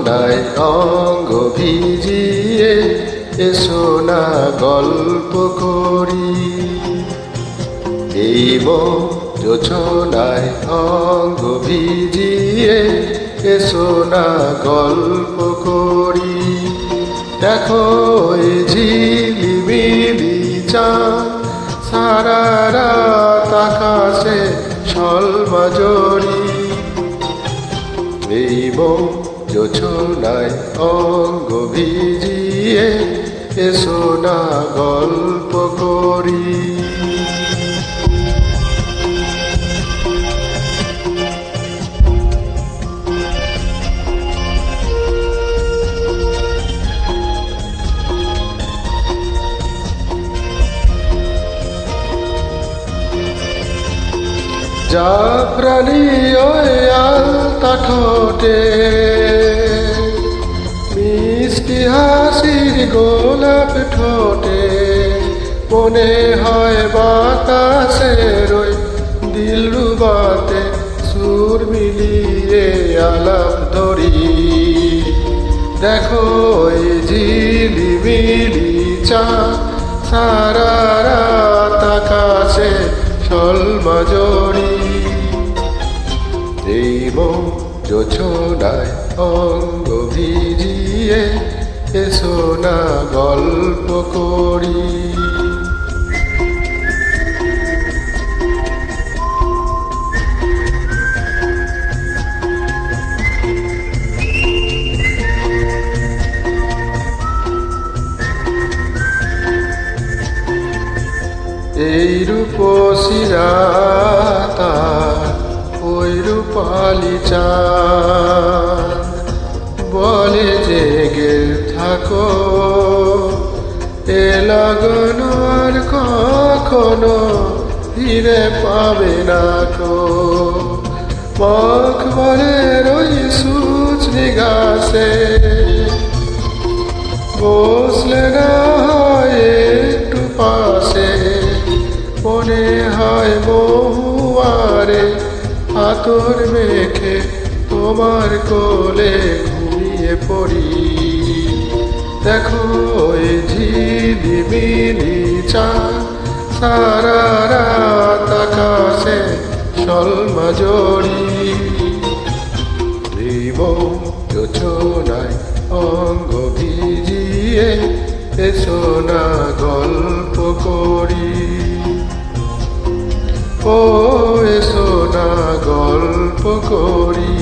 যোছনায় অঙ্গ ভিজিয়ে এসো না গল্প করি। এই যোছনায় অঙ্গ ভিজিয়ে এসো না গল্প করি। দেখো এই ঝিলিমিলি চাঁদ, সারা রাত আকাশে ঝলমজরি। এই যোছনায় অঙ্গ ভিজিয়ে এসো না গল্প করি। জাফরানি ওই আলতা ঠোঁটে মিষ্টি হাসির গোলাপ ঠোঁটে, মনে হয় বাতাসের ওই দিলরুবাতে সুর মিলিয়ে আলাপ ধরি। দেখো ওই ঝিলিমিলি চাঁদ, সারা রাত আকাশে ঝলমজরি। এই যোছনায় অঙ্গ ভিজিয়ে এসো না গল্প করি। এই রূপসী রাত ওই রূপালি চাঁদ, বলে জেগে থাকো এ লগন আর কখনো ফিরে পাবে না কো। মখমলের ওই সুচনি গাছে বসলে না হয় একটু পাশে, মনে হয় মহুয়ারে আতর মেখে তোমার কোলে ঘুমিয়ে পড়ি। দেখো এই ঝিলিমিলি চাঁদ, সারা রাত আকাশে ঝলমজরি। এই যোছনায় অঙ্গ ভিজিয়ে এসো না গল্প করি। ও এসো না গল্প করি।